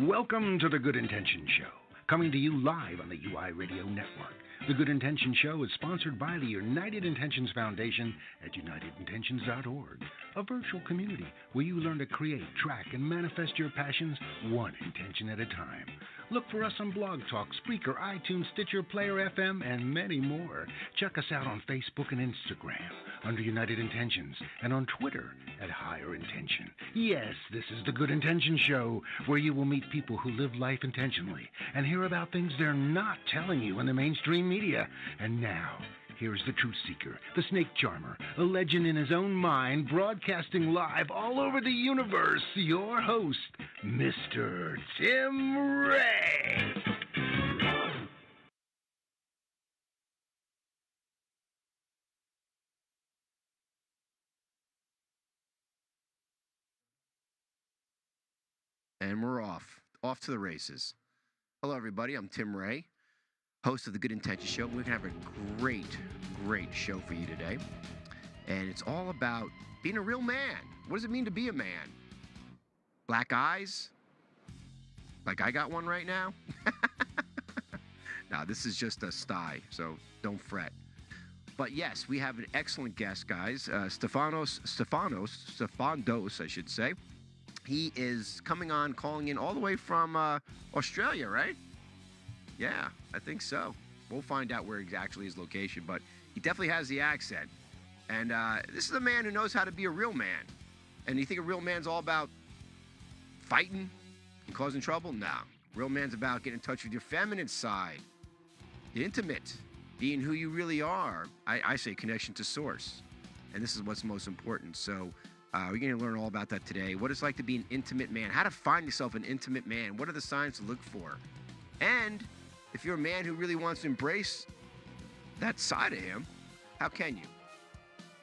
Welcome to the Good Intention Show, coming to you live on the UI Radio Network. The Good Intention Show is sponsored by the United Intentions Foundation at unitedintentions.org, a virtual community where you learn to create, track, and manifest your passions one intention at a time. Look for us on Blog Talk, Spreaker, iTunes, Stitcher, Player FM, and many more. Check us out on Facebook and Instagram under United Intentions and on Twitter at Higher Intention. Yes, this is the Good Intention Show, where you will meet people who live life intentionally and hear about things they're not telling you in the mainstream media. And now, here's the truth seeker, the snake charmer, a legend in his own mind, broadcasting live all over the universe, your host, Mr. Tim Ray. And we're off to the races. Hello, everybody. I'm Tim Ray, host of the Good Intention Show. We're going to have a great show for you today. And it's all about being a real man. What does it mean to be a man? Black eyes? Like I got one right now? No, this is just a sty, so don't fret. But yes, we have an excellent guest, guys. Stefanos, I should say. He is calling in all the way from Australia, right? Yeah, I think so. We'll find out where exactly his location, but he definitely has the accent. And this is a man who knows how to be a real man. And you think a real man's all about fighting and causing trouble? No. Real man's about getting in touch with your feminine side, the intimate, being who you really are. I say connection to source. And this is what's most important. So we're going to learn all about that today. What it's like to be an intimate man. How to find yourself an intimate man. What are the signs to look for? And if you're a man who really wants to embrace that side of him, how can you?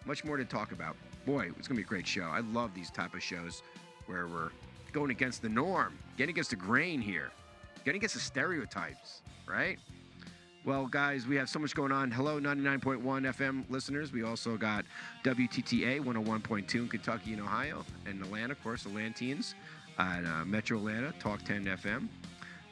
Much more to talk about. Boy, it's going to be a great show. I love these type of shows where we're going against the norm, getting against the grain here, getting against the stereotypes, right? Well, guys, we have so much going on. Hello, 99.1 FM listeners. We also got WTTA 101.2 in Kentucky and Ohio, and Atlanta, of course, Atlanteans at Metro Atlanta, Talk 10 FM.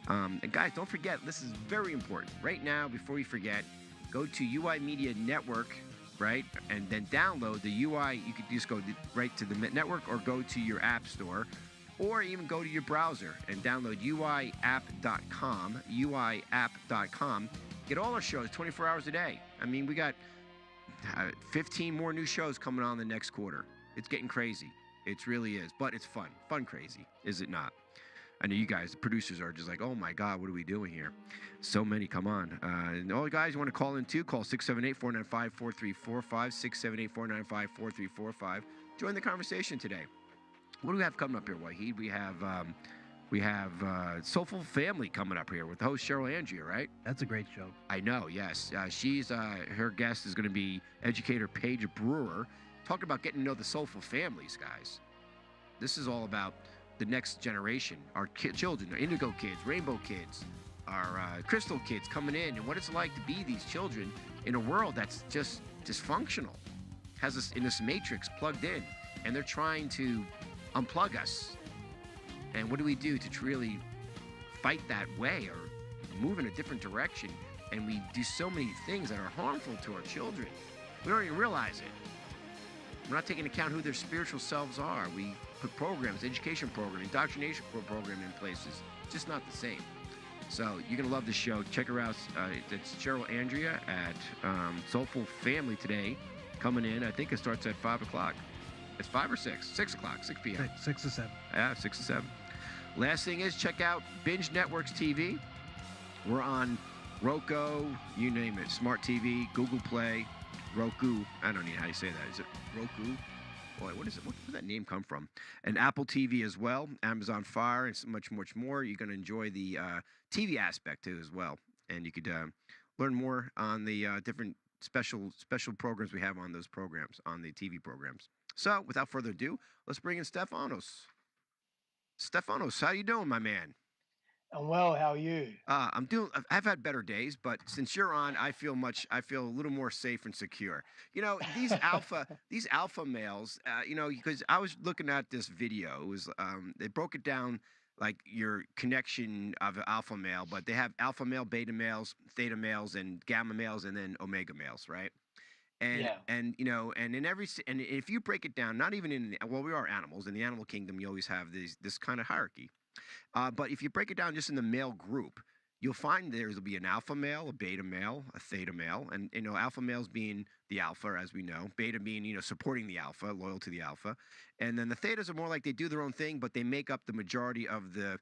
And guys, don't forget, this is very important. Right now, before you forget, go to UI Media Network, right? And then download the UI. You could just go right to the network or go to your app store or even go to your browser and download uiapp.com, uiapp.com. Get all our shows 24 hours a day. I mean, we got 15 more new shows coming on the next quarter. It's getting crazy. It really is. But it's fun. Fun crazy, is it not? I know you guys, the producers, are just like, oh, my God, what are we doing here? So many come on. And all you guys you want to call in, too, call 678-495-4345, 678-495-4345. Join the conversation today. What do we have coming up here, Wahid? We have Soulful Family coming up here with the host Cheryl Andrea, right? That's a great show. I know, yes. Her guest is going to be educator Paige Brewer, talking about getting to know the Soulful Families, guys. This is all about the next generation, our children, our indigo kids, rainbow kids, our crystal kids coming in, and what it's like to be these children in a world that's just dysfunctional, has us in this matrix plugged in, and they're trying to unplug us. And what do we do to really fight that way or move in a different direction? And we do so many things that are harmful to our children. We don't even realize it. We're not taking into account who their spiritual selves are. We put programs, education program, indoctrination program in places. It's just not the same. So you're going to love this show. Check her out. It's Cheryl Andrea at Soulful Family today. Coming in. I think it starts at 5 o'clock. It's 5 or 6? 6 o'clock, 6 p.m. 6 to 7. Yeah, 6 to 7. Last thing is check out Binge Networks TV. We're on Roku, you name it, Smart TV, Google Play, Roku. I don't know how you say that. Is it Roku? Boy, what is it? Where did that name come from? And Apple TV as well, Amazon Fire, and so much more. You're going to enjoy the TV aspect too as well. And you could learn more on the different special programs we have on those programs, on the TV programs. So, without further ado, let's bring in Stefanos. Stefanos, how you doing, my man? I'm well. How are you? I've had better days, but since you're on, I feel a little more safe and secure. You know, these alpha males. You know, because I was looking at this video. It was they broke it down like your connection of an alpha male, but they have alpha male, beta males, theta males, and gamma males, and then omega males, right? Yeah. And you know, and in and if you break it down, not even well, we are animals. In the animal kingdom, you always have this kind of hierarchy. But if you break it down just in the male group, you'll find there'll be an alpha male, a beta male, a theta male, and you know, alpha males being the alpha, as we know, beta being, you know, supporting the alpha, loyal to the alpha, and then the thetas are more like they do their own thing, but they make up the majority of the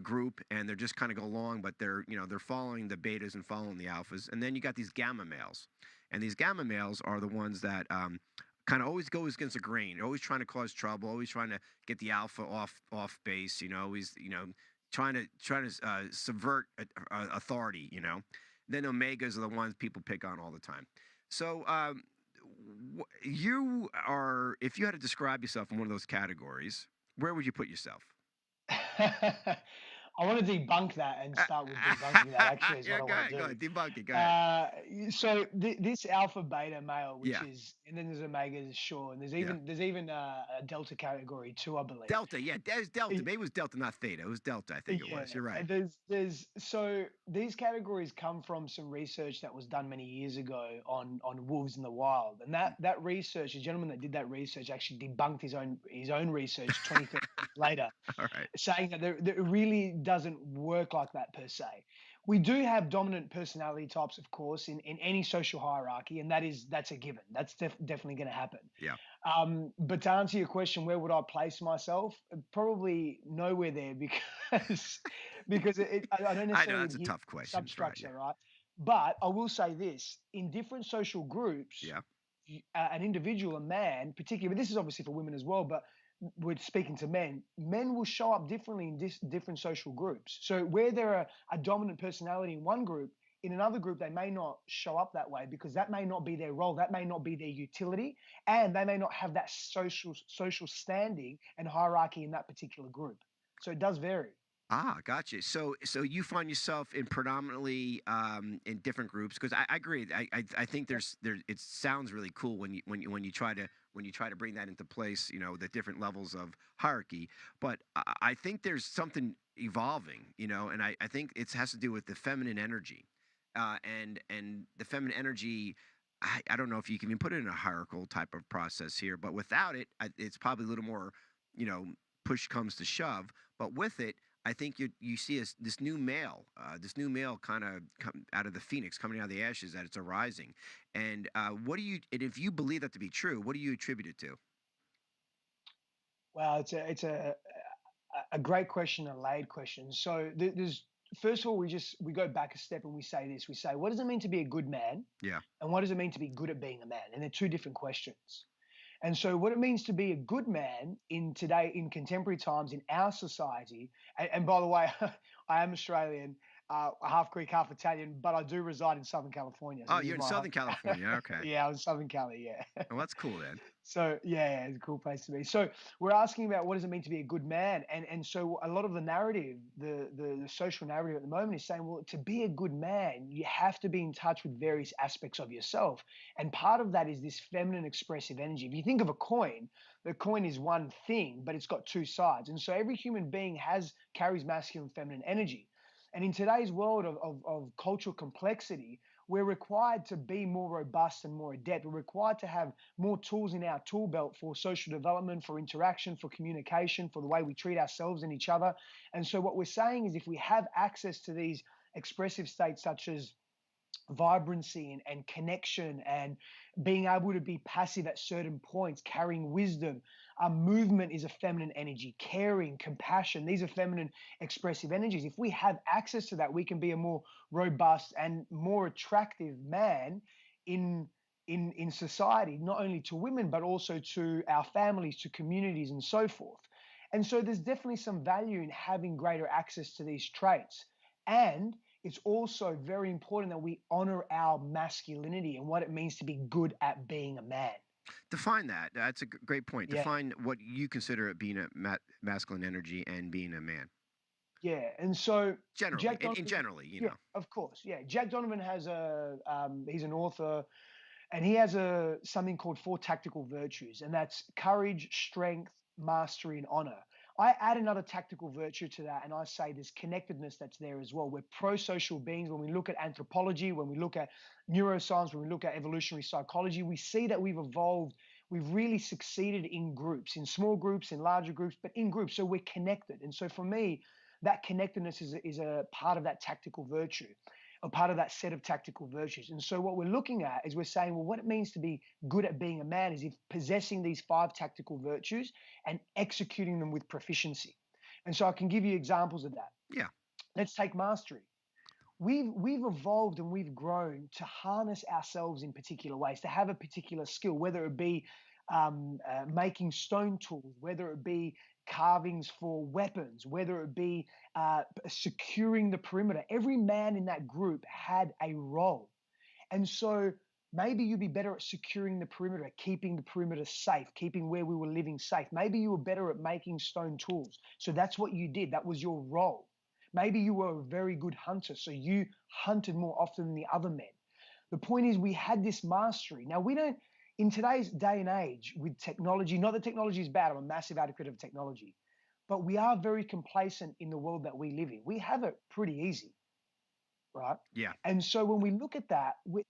group, and they're just kind of go along, but they're, you know, they're following the betas and following the alphas, and then you got these gamma males, and these gamma males are the ones that kind of always goes against the grain, always trying to cause trouble, always trying to get the alpha off base, you know, always, you know, trying to subvert authority, you know. Then omegas are the ones people pick on all the time. So you are, if you had to describe yourself in one of those categories, where would you put yourself? I want to debunk that and start with debunking that. Actually, is Yeah, what I want to go do. ahead, debunk it. Go ahead. So this alpha beta male, which Yeah, is, and then there's omegas, sure, and yeah. there's even a delta category too, I believe. Delta, yeah, there's Delta. Y- Maybe it was Delta, not Theta. It was Delta, I think it Yeah, was. You're right. and so these categories come from some research that was done many years ago on wolves in the wild, and that research, the gentleman that did that research actually debunked his own research 20 30 years later, All right. saying that it really doesn't work like that per se. We do have dominant personality types, of course, in any social hierarchy, and that's a given. That's definitely going to happen. Yeah. But to answer your question, where would I place myself? Probably nowhere there because I don't I know necessarily that's a adhere to tough question. That's right. Yeah. substructure, right? But I will say this: in different social groups, Yeah. an individual, a man, particularly, but this is obviously for women as well, but we're speaking to men, men will show up differently in different social groups. So where they're a dominant personality in one group, in another group, they may not show up that way because that may not be their role, that may not be their utility, and they may not have that social standing and hierarchy in that particular group. So it does vary. Ah, gotcha. So you find yourself in predominantly in different groups because I agree. I think there it sounds really cool when you try to bring that into place. You know, the different levels of hierarchy. But I think there's something evolving. You know, and I think it has to do with the feminine energy, and the feminine energy. I don't know if you can even put it in a hierarchical type of process here, but without it, it's probably a little more, you know, push comes to shove. But with it, I think you see this new male kind of come out of the phoenix, coming out of the ashes, that it's arising. And and if you believe that to be true, what do you attribute it to? Well, it's a great question, a laid question. So there's first of all, we go back a step and we say this. We say, what does it mean to be a good man, Yeah. and what does it mean to be good at being a man? And they're two different questions. And so, what it means to be a good man in contemporary times in our society, and by the way, I am Australian, half Greek, half Italian, but I do reside in Southern California. So Oh, this is you're in my home. Southern California. Okay. Yeah, I was Southern Cali. Yeah. Well, that's cool then. So yeah, it's a cool place to be. So we're asking about what does it mean to be a good man, and so a lot of the narrative, the social narrative at the moment is saying, well, to be a good man, you have to be in touch with various aspects of yourself, and part of that is this feminine expressive energy. If you think of a coin, the coin is one thing, but it's got two sides, and so every human being carries masculine, feminine energy, and in today's world of cultural complexity, we're required to be more robust and more adept. We're required to have more tools in our tool belt for social development, for interaction, for communication, for the way we treat ourselves and each other. And so, what we're saying is if we have access to these expressive states, such as vibrancy and connection and being able to be passive at certain points, carrying wisdom. Movement is a feminine energy, caring, compassion. These are feminine expressive energies. If we have access to that, we can be a more robust and more attractive man in in society, not only to women, but also to our families, to communities, and so forth. And so there's definitely some value in having greater access to these traits. And it's also very important that we honor our masculinity and what it means to be good at being a man. Define that. That's a great point. Yeah. Define what you consider it being a masculine energy and being a man. Yeah. And so Generally, Jack in Donovan, generally, you yeah, know. of course. Yeah. Jack Donovan has he's an author and he has something called four tactical virtues, and that's courage, strength, mastery, and honor. I add another tactical virtue to that, and I say there's connectedness that's there as well. We're pro-social beings. When we look at anthropology, when we look at neuroscience, when we look at evolutionary psychology, we see that we've evolved. We've really succeeded in groups, in small groups, in larger groups, but in groups. So we're connected. And so for me, that connectedness is a part of that tactical virtue, a part of that set of tactical virtues. And so what we're looking at is we're saying, well, what it means to be good at being a man is if possessing these 5 tactical virtues and executing them with proficiency. And so I can give you examples of that. Yeah. Let's take mastery. We've evolved and we've grown to harness ourselves in particular ways, to have a particular skill, whether it be making stone tools, whether it be carvings for weapons, whether it be securing the perimeter. Every man in that group had a role. And so maybe you'd be better at securing the perimeter, keeping the perimeter safe, keeping where we were living safe. Maybe you were better at making stone tools. So that's what you did. That was your role. Maybe you were a very good hunter, so you hunted more often than the other men. The point is we had this mastery. Now, we don't, in today's day and age with technology, not that technology is bad, I'm a massive advocate of technology, but we are very complacent in the world that we live in. We have it pretty easy, right? Yeah. And so when we look at that, we're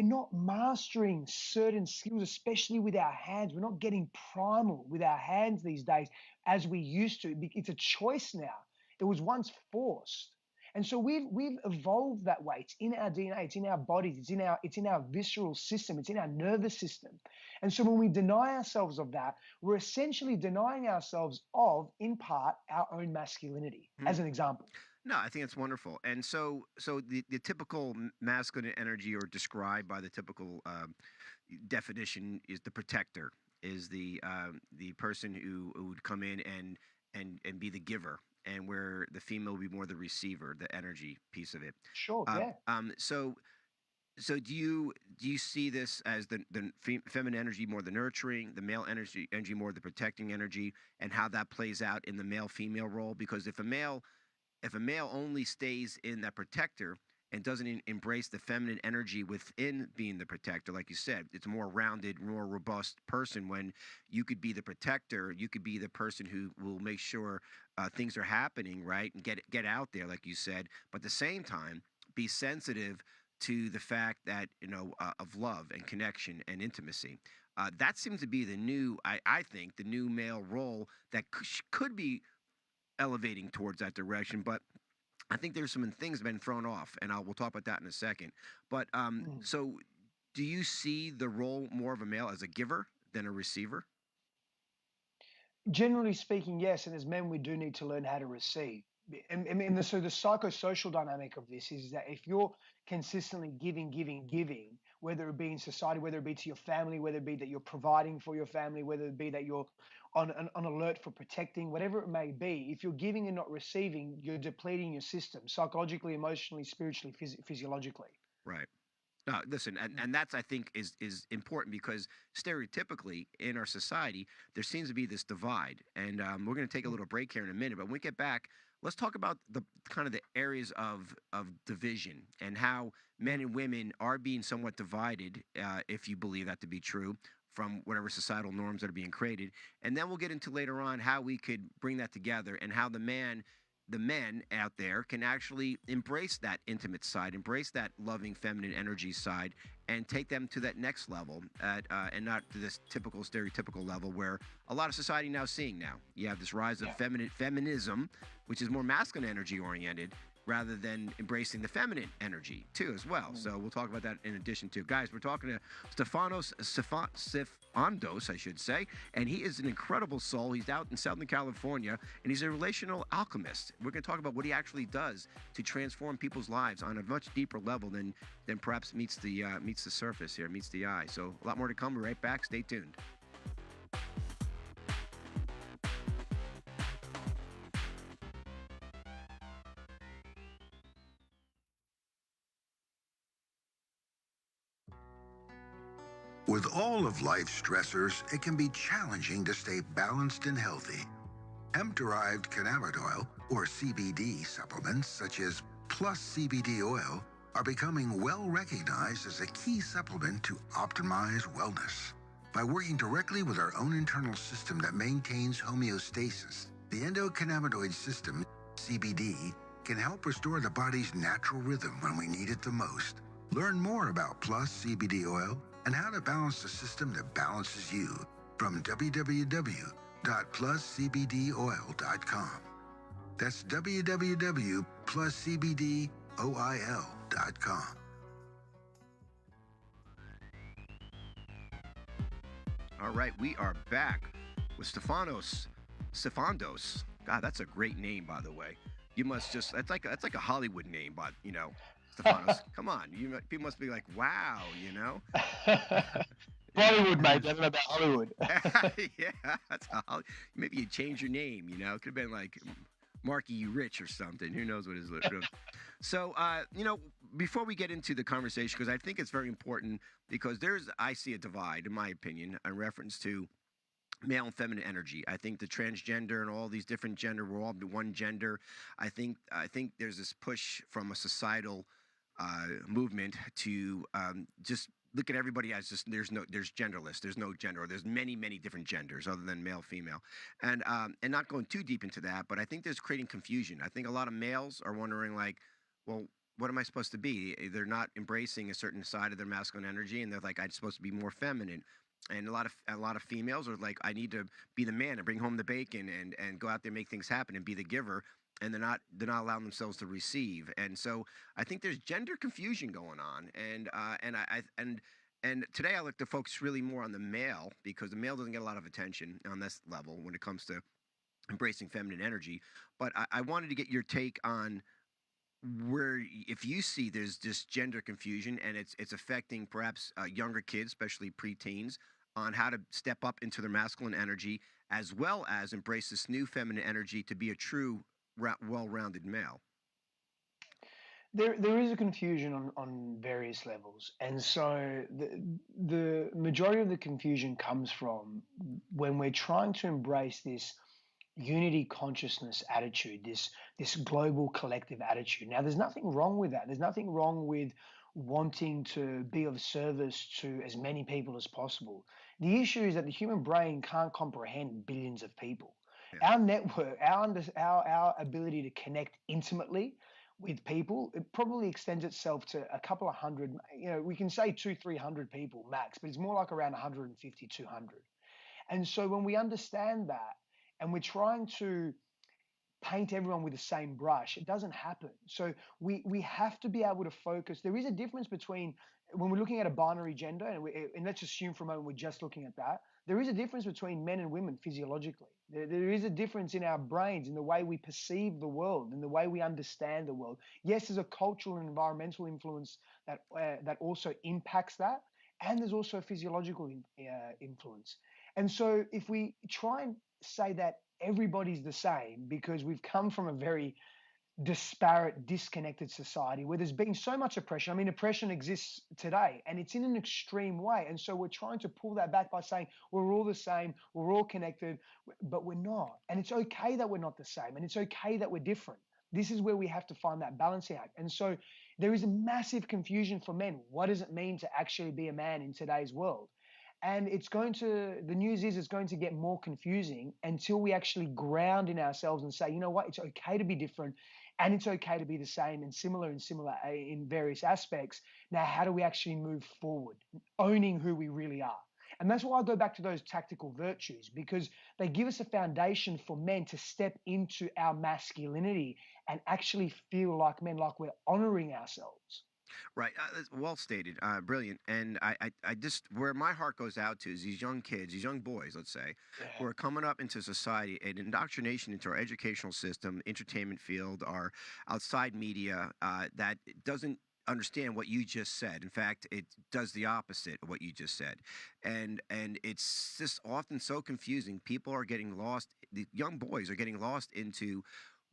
not mastering certain skills, especially with our hands. We're not getting primal with our hands these days as we used to. It's a choice now. It was once forced. And so we've evolved that way. It's in our DNA, it's in our bodies, it's in our visceral system, it's in our nervous system. And so when we deny ourselves of that, we're essentially denying ourselves of, in part, our own masculinity, as an example. No, I think it's wonderful. And so the typical masculine energy, or described by the typical definition, is the protector, is the person who would come in and be the giver, and where the female would be more the receiver, the energy piece of it. Sure, yeah. So do you see this as the feminine energy more the nurturing, the male energy more the protecting energy, and how that plays out in the male-female role? Because if a male only stays in that protector and doesn't embrace the feminine energy within being the protector, like you said, it's a more rounded, more robust person. When you could be the protector, you could be the person who will make sure things are happening right and get out there, like you said, but at the same time be sensitive to the fact that of love and connection and intimacy. That seems to be the new, I think, the new male role that could be elevating towards that direction, but I think there's some things that have been thrown off, and we'll talk about that in a second. But so do you see the role more of a male as a giver than a receiver? Generally speaking, yes. And as men, we do need to learn how to receive. So the psychosocial dynamic of this is that if you're consistently giving, whether it be in society, whether it be to your family, whether it be that you're providing for your family, whether it be that you're on alert for protecting, whatever it may be, if you're giving and not receiving, you're depleting your system psychologically, emotionally, spiritually, physiologically. Right. Listen, and that's, I think, is important, because stereotypically in our society there seems to be this divide, and we're going to take a little break here in a minute. But when we get back, let's talk about the kind of the areas of division and how men and women are being somewhat divided, if you believe that to be true, from whatever societal norms that are being created. And then we'll get into later on how we could bring that together, and how the men out there can actually embrace that intimate side, embrace that loving feminine energy side, and take them to that next level, and not to this typical stereotypical level where a lot of society now seeing now. You have this rise of feminism, which is more masculine energy oriented, rather than embracing the feminine energy too as well. So we'll talk about that in addition to. Guys, we're talking to Sifandos, I should say, and he is an incredible soul. He's out in Southern California, and he's a relational alchemist. We're going to talk about what he actually does to transform people's lives on a much deeper level than perhaps meets the surface here, meets the eye. So a lot more to come. We're right back. Stay tuned. With all of life's stressors, it can be challenging to stay balanced and healthy. Hemp-derived cannabidiol, or CBD supplements such as Plus CBD oil, are becoming well recognized as a key supplement to optimize wellness. By working directly with our own internal system that maintains homeostasis, the endocannabinoid system, CBD, can help restore the body's natural rhythm when we need it the most. Learn more about Plus CBD oil and how to balance the system that balances you from www.pluscbdoil.com. That's www.pluscbdoil.com. All right, we are back with Stefanos. Sifandos. God, that's a great name, by the way. You must just, that's like a Hollywood name, but, you know, Stefanos. Come on. People must be like, wow, you know? Hollywood, mate. That's about Hollywood. Yeah, that's maybe you change your name, you know? It could have been like Marky Rich or something. Who knows what his So, you know, before we get into the conversation, because I think it's very important, because I see a divide, in my opinion, in reference to male and feminine energy. I think the transgender and all these different gender, we're all one gender. I think there's this push from a societal movement to just look at everybody as just there's genderless. There's no gender. Or there's many different genders other than male, female, and not going too deep into that. But I think there's creating confusion. I think a lot of males are wondering like, well, what am I supposed to be? They're not embracing a certain side of their masculine energy, and they're like, I'm supposed to be more feminine. And a lot of females are like, I need to be the man and bring home the bacon and go out there and make things happen and be the giver. And they're not allowing themselves to receive. And so I think there's gender confusion going on. And today I like to focus really more on the male, because the male doesn't get a lot of attention on this level when it comes to embracing feminine energy. But I wanted to get your take on where, if you see there's this gender confusion and it's affecting perhaps younger kids, especially preteens, on how to step up into their masculine energy, as well as embrace this new feminine energy to be a true, well-rounded male. There is a confusion on various levels, and so the majority of the confusion comes from when we're trying to embrace this unity consciousness attitude, this global collective attitude. Now, there's nothing wrong with that. There's nothing wrong with wanting to be of service to as many people as possible. The issue is that the human brain can't comprehend billions of people. Yeah. Our network, our ability to connect intimately with people, it probably extends itself to a couple of hundred. You know, we can say 200-300 people max, but it's more like around 150, 200. And so when we understand that, and we're trying to paint everyone with the same brush, it doesn't happen. So we have to be able to focus. There is a difference between, when we're looking at a binary gender, and let's assume for a moment we're just looking at that, there is a difference between men and women physiologically. There is a difference in our brains, in the way we perceive the world, in the way we understand the world. Yes, there's a cultural and environmental influence that also impacts that, and there's also a physiological influence. And so if we try and say that everybody's the same, because we've come from a very disparate, disconnected society where there's been so much oppression. I mean, oppression exists today, and it's in an extreme way. And so we're trying to pull that back by saying we're all the same, we're all connected, but we're not. And it's okay that we're not the same, and it's okay that we're different. This is where we have to find that balancing act. And so there is a massive confusion for men. What does it mean to actually be a man in today's world? And the news is it's going to get more confusing until we actually ground in ourselves and say, you know what, it's okay to be different, and it's okay to be the same and similar in various aspects. Now, how do we actually move forward, owning who we really are? And that's why I go back to those tactical virtues, because they give us a foundation for men to step into our masculinity and actually feel like men, like we're honoring ourselves. Right. Well stated. Brilliant. And I just, where my heart goes out to is these young kids, these young boys, let's say, who are coming up into society, and indoctrination into our educational system, entertainment field, our outside media, that doesn't understand what you just said. In fact, it does the opposite of what you just said. And it's just often so confusing. People are getting lost. The young boys are getting lost into,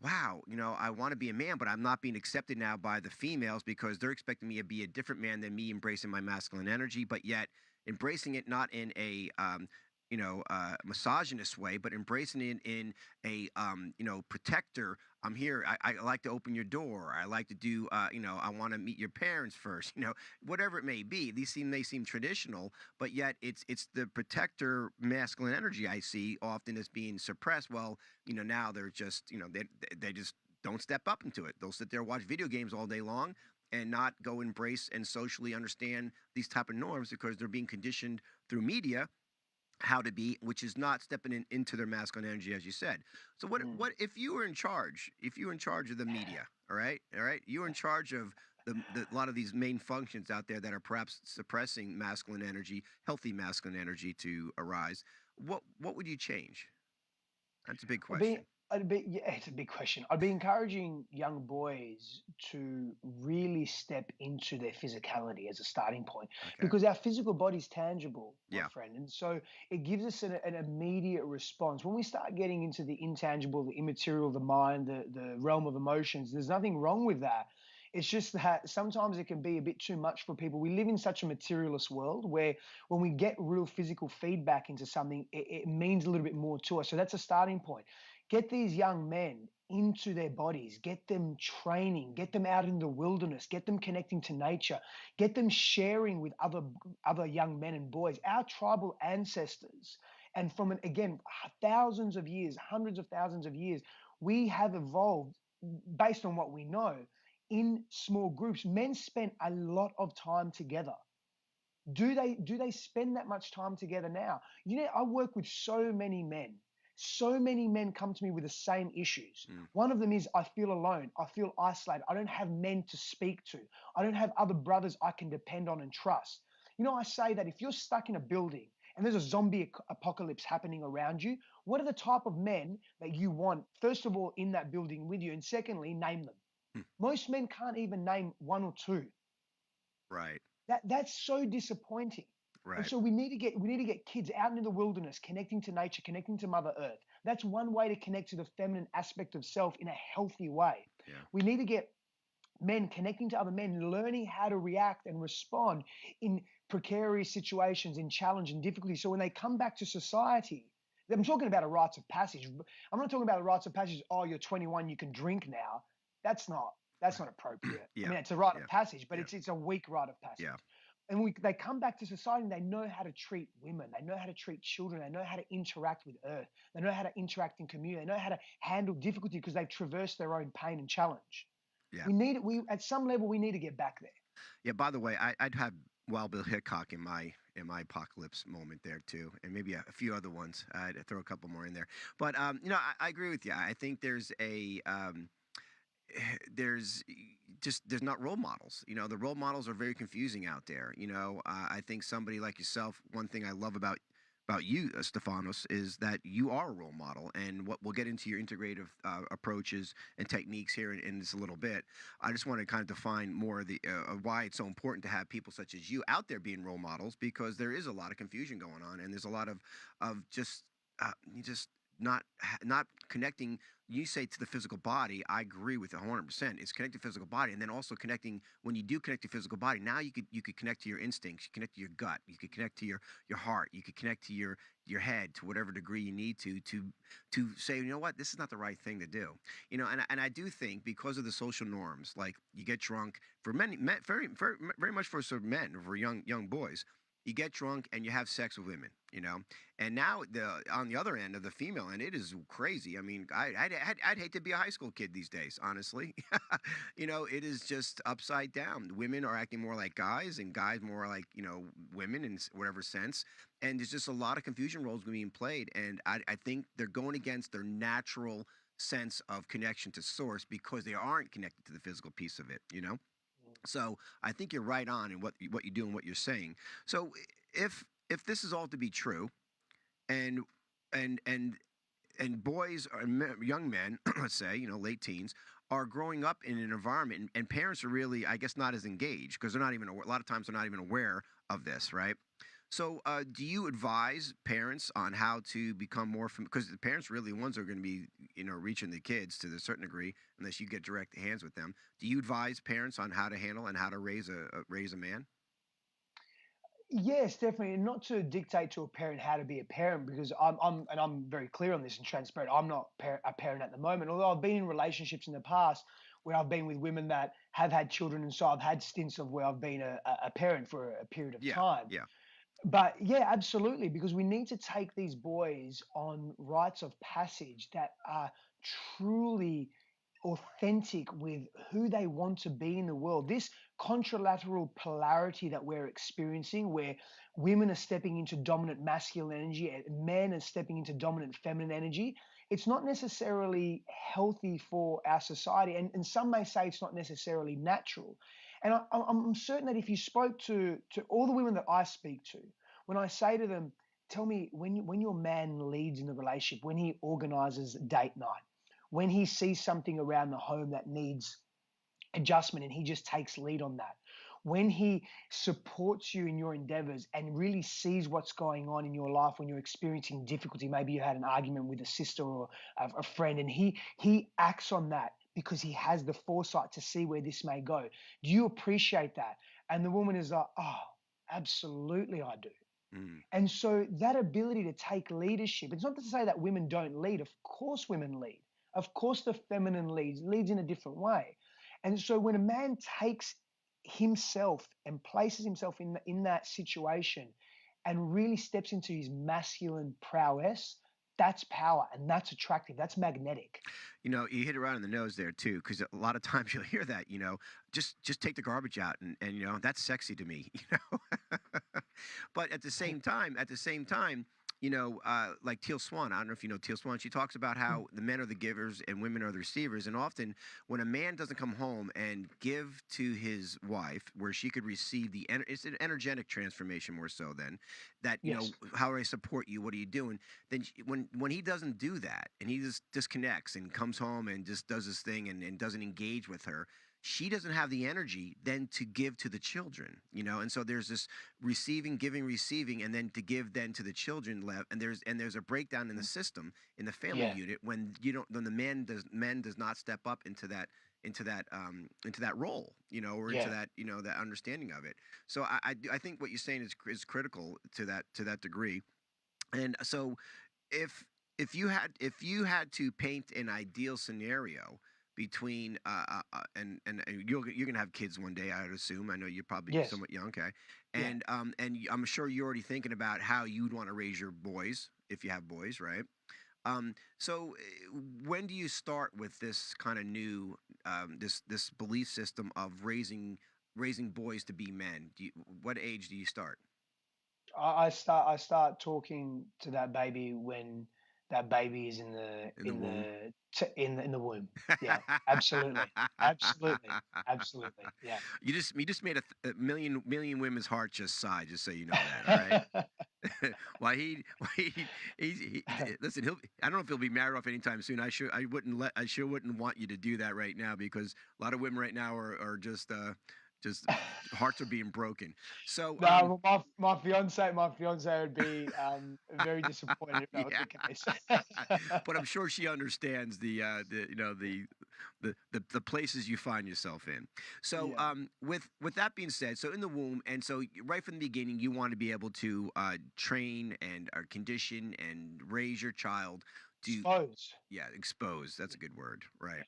wow, you know, I want to be a man, but I'm not being accepted now by the females because they're expecting me to be a different man than me, embracing my masculine energy, but yet embracing it not in a misogynist way, but embracing it in a protector. I'm here. I like to open your door. I like to do. I want to meet your parents first. Whatever it may be. These may seem traditional, but yet it's the protector masculine energy I see often as being suppressed. Well, now they're just they just don't step up into it. They'll sit there, watch video games all day long, and not go embrace and socially understand these type of norms because they're being conditioned through media how to be, which is not stepping into their masculine energy, as you said. So what if you were in charge? If you were in charge of the media, all right, you were in charge of a lot of these main functions out there that are perhaps suppressing masculine energy, healthy masculine energy to arise. What would you change? That's a big I'd be, question. yeah, it's a big question. I'd be encouraging young boys to really step into their physicality as a starting point Okay. because our physical body's tangible, my Yeah. friend. And so it gives us an immediate response. When we start getting into the intangible, the immaterial, the mind, the realm of emotions, there's nothing wrong with that. It's just that sometimes it can be a bit too much for people. We live in such a materialist world where when we get real physical feedback into something, it means a little bit more to us. So that's a starting point. Get these young men into their bodies, get them training, get them out in the wilderness, get them connecting to nature, get them sharing with other young men and boys, our tribal ancestors. And from again, thousands of years, hundreds of thousands of years, we have evolved based on what we know in small groups. Men spend a lot of time together. Do they spend that much time together now? I work with so many men. So many men come to me with the same issues. Mm. One of them is I feel alone. I feel isolated. I don't have men to speak to. I don't have other brothers I can depend on and trust. I say that if you're stuck in a building and there's a zombie apocalypse happening around you, what are the type of men that you want, first of all, in that building with you? And secondly, name them. Hmm. Most men can't even name one or two. Right. That's so disappointing. And Right. so we need to get kids out into the wilderness, connecting to nature, connecting to Mother Earth. That's one way to connect to the feminine aspect of self in a healthy way. Yeah. We need to get men connecting to other men, learning how to react and respond in precarious situations, in challenge and difficulty. So when they come back to society, I'm talking about a rites of passage. I'm not talking about a rites of passage. Oh, you're 21, you can drink now. That's not that's not appropriate. I Yeah. mean, it's a rite Yeah. of passage, but Yeah. it's a weak rite of passage. Yeah. And they come back to society and they know how to treat women. They know how to treat children. They know how to interact with earth. They know how to interact in community. They know how to handle difficulty because they've traversed their own pain and challenge. Yeah. We at some level we need to get back there. Yeah. By the way, I'd have Wild Bill Hickok in my apocalypse moment there too, and maybe a few other ones. I'd throw a couple more in there. But I agree with you. I think there's there's not role models. The role models are very confusing out there. I think somebody like yourself. One thing I love about you, Stefanos, is that you are a role model. And what we'll get into your integrative approaches and techniques here in this a little bit. I just want to kind of define more of the why it's so important to have people such as you out there being role models, because there is a lot of confusion going on, and there's a lot of just not connecting. You say to the physical body, I agree with 100%. It's connected to physical body, and then also connecting. When you do connect to physical body, now you could connect to your instincts, you connect to your gut, you could connect to your heart, you could connect to your head to whatever degree you need to say, you know what, this is not the right thing to do. And I do think because of the social norms, like you get drunk for many men, very very very much for some men, for young boys. You get drunk and you have sex with women, and now on the other end of the female end, it is crazy. I mean, I'd hate to be a high school kid these days, honestly. It is just upside down. Women are acting more like guys, and guys more like women in whatever sense. And there's just a lot of confusion roles being played, and I think they're going against their natural sense of connection to source because they aren't connected to the physical piece of it. So I think you're right on in what you do and what you're saying. So if this is all to be true, and and and and boys or young men, let's say late teens, are growing up in an environment, and parents are really, I guess, not as engaged because they're not even a lot of times they're not even aware of this, right? So, do you advise parents on how to become more because the parents are really the ones that are going to be, reaching the kids to a certain degree, unless you get direct hands with them. Do you advise parents on how to handle and how to raise a man? Yes, definitely. And not to dictate to a parent how to be a parent, because I'm very clear on this and transparent. I'm not a parent at the moment, although I've been in relationships in the past where I've been with women that have had children, and so I've had stints of where I've been a parent for a period of Yeah, time. yeah, But yeah, absolutely, because we need to take these boys on rites of passage that are truly authentic with who they want to be in the world. This contralateral polarity that we're experiencing, where women are stepping into dominant masculine energy and men are stepping into dominant feminine energy, it's not necessarily healthy for our society. And some may say it's not necessarily natural. And I'm certain that if you spoke to all the women that I speak to, when I say to them, tell me when your man leads in the relationship, when he organizes date night, when he sees something around the home that needs adjustment and he just takes lead on that, when he supports you in your endeavors and really sees what's going on in your life when you're experiencing difficulty, maybe you had an argument with a sister or a friend, and he acts on that because he has the foresight to see where this may go. Do you appreciate that? And the woman is like, oh, absolutely I do. mm, And so that ability to take leadership, it's not to say that women don't lead. Of course women lead. Of course the feminine leads in a different way. And so when a man takes himself and places himself in that situation and really steps into his masculine prowess, that's power and that's attractive. That's magnetic. You hit it right on the nose there too, because a lot of times you'll hear that, just take the garbage out, and that's sexy to me, But at the same time, like Teal Swan, I don't know if you know Teal Swan. She talks about Mm. how the men are the givers and women are the receivers, and often when a man doesn't come home and give to his wife, where she could receive it's an energetic transformation more so than that. Yes. How do I support you? What are you doing? Then when he doesn't do that and he just disconnects and comes home and just does his thing and doesn't engage with her, she doesn't have the energy then to give to the children, and so there's this receiving, giving, receiving, and then to give then to the children left, and there's a breakdown in the system in the family Yeah. unit when the men does not step up into that role, or into Yeah. that understanding of it. So I think what you're saying is critical to that degree. And so if if you had to paint an ideal scenario between and you're gonna have kids one day, I would assume. I know you're probably Yes. somewhat young, okay, Yeah. I'm sure you're already thinking about how you'd want to raise your boys if you have boys, right? So when do you start with this kind of new this belief system of raising boys to be men? What age do you start? I start talking to that baby when that baby is In the womb. in the womb. Yeah, absolutely, absolutely, absolutely. Yeah. You just made a million women's heart just sigh, just so you know that. All right. Listen. I don't know if he'll be married off anytime soon. I sure wouldn't want you to do that right now, because a lot of women right now are just hearts are being broken. So No, well, my fiance would be very disappointed if that was yeah, the case. but I'm sure she understands the places you find yourself in. So Yeah. with that being said, so in the womb, and so right from the beginning, you want to be able to train and condition and raise your child to, Expose. yeah, expose. That's a good word, right?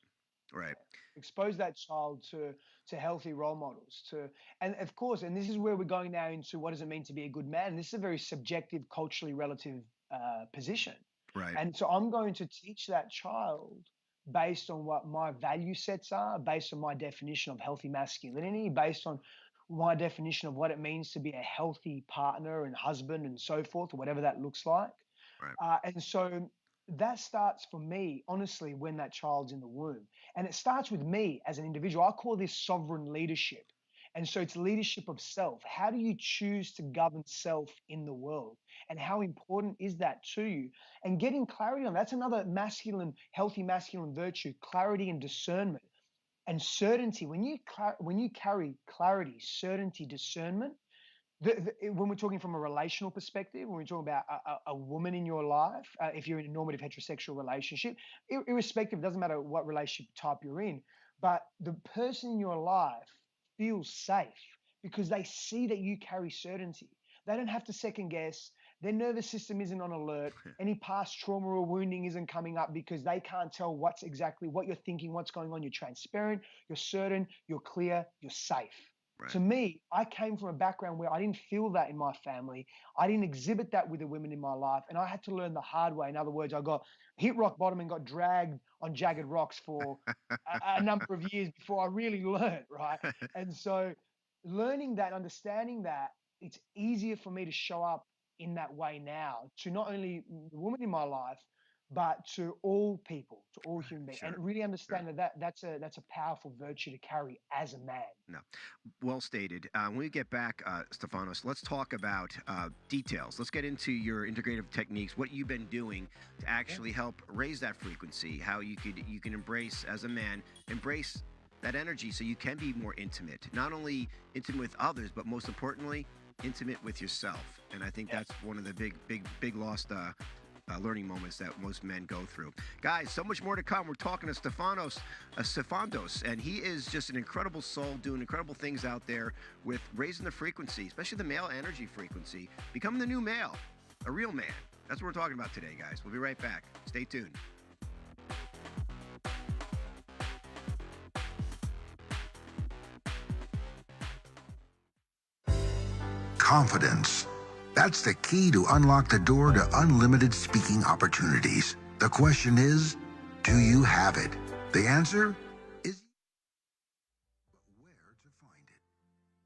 Right. Expose that child to healthy role models, and of course, and this is where we're going now into what does it mean to be a good man. And this is a very subjective, culturally relative position, Right. and so I'm going to teach that child based on what my value sets are, based on my definition of healthy masculinity, based on my definition of what it means to be a healthy partner and husband and so forth, or whatever that looks like. Right. And so that starts for me, honestly, when that child's in the womb. And it starts with me as an individual. I call this sovereign leadership. And so it's leadership of self. How do you choose to govern self in the world? And how important is that to you? And getting clarity on that's another masculine, healthy masculine virtue, clarity and discernment and certainty. When you carry clarity, certainty, discernment, when we're talking from a relational perspective, when we're talking about a woman in your life, if you're in a normative heterosexual relationship, irrespective, it doesn't matter what relationship type you're in, but the person in your life feels safe because they see that you carry certainty. They don't have to second guess. Their nervous system isn't on alert. Any past trauma or wounding isn't coming up because they can't tell what's exactly what you're thinking, what's going on. You're transparent, you're certain, you're clear, you're safe. Right. To me, I came from a background where I didn't feel that in my family. I didn't exhibit that with the women in my life. And I had to learn the hard way. In other words, I got hit rock bottom and got dragged on jagged rocks for a number of years before I really learned, right? And so learning that, understanding that, it's easier for me to show up in that way now to not only the woman in my life, but to all people, to all human beings, and Sure. really Sure. understand that's a powerful virtue to carry as a man. No, well stated. When we get back, Stefanos, let's talk about details. Let's get into your integrative techniques, what you've been doing to Yeah. actually help raise that frequency. How you can embrace as a man, embrace that energy, so you can be more intimate. Not only intimate with others, but most importantly, intimate with yourself. And I think Yes. that's one of the big lost learning moments that most men go through. Guys, so much more to come. We're talking to Sifandos, and he is just an incredible soul doing incredible things out there with raising the frequency, especially the male energy frequency, becoming the new male, a real man. That's what we're talking about today, guys. We'll be right back. Stay tuned. Confidence. That's the key to unlock the door to unlimited speaking opportunities. The question is, do you have it? The answer is but where to find it?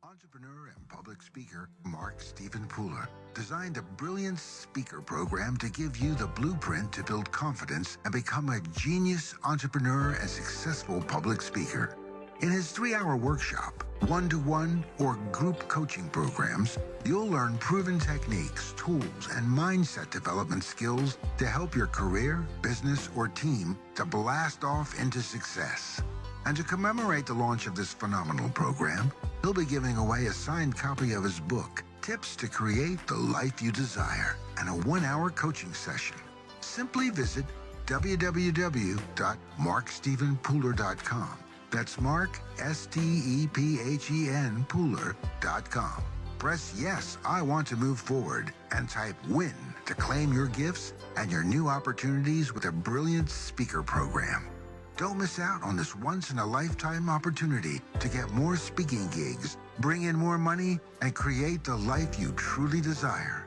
Entrepreneur and public speaker Mark Stephen Pooler designed a brilliant speaker program to give you the blueprint to build confidence and become a genius entrepreneur and successful public speaker. In his 3-hour workshop, one-to-one or group coaching programs, you'll learn proven techniques, tools, and mindset development skills to help your career, business, or team to blast off into success. And to commemorate the launch of this phenomenal program, he'll be giving away a signed copy of his book, Tips to Create the Life You Desire, and a 1-hour coaching session. Simply visit www.markstephenpooler.com. That's Mark, STEPHEN, Pooler.com. Press Yes, I Want to Move Forward, and type WIN to claim your gifts and your new opportunities with a brilliant speaker program. Don't miss out on this once-in-a-lifetime opportunity to get more speaking gigs, bring in more money, and create the life you truly desire.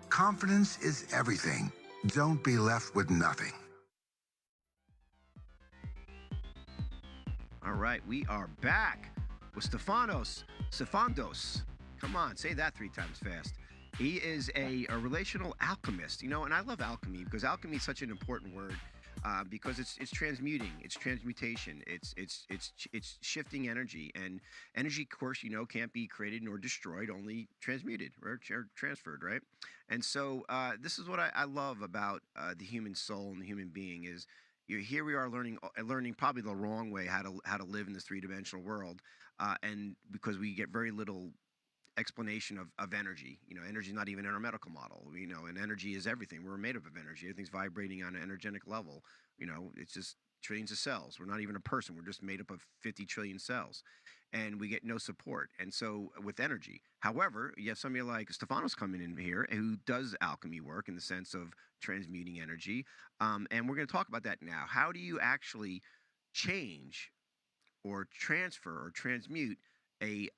Confidence is everything. Don't be left with nothing. All right, we are back with Sifandos. Come on, say that 3 times fast. He is a relational alchemist, and I love alchemy because alchemy is such an important word because it's transmuting, it's transmutation, it's shifting energy, and energy, of course, can't be created nor destroyed, only transmuted or transferred, right? And so this is what I love about the human soul and the human being is. Here we are learning probably the wrong way how to live in this 3-dimensional world, and because we get very little explanation of energy. Energy is not even in our medical model. And energy is everything. We're made up of energy. Everything's vibrating on an energetic level. It's just trillions of cells. We're not even a person. We're just made up of 50 trillion cells, and we get no support. And so with energy, however, you have somebody like Stefanos coming in here who does alchemy work in the sense of transmuting energy. And we're going to talk about that now. How do you actually change or transfer or transmute an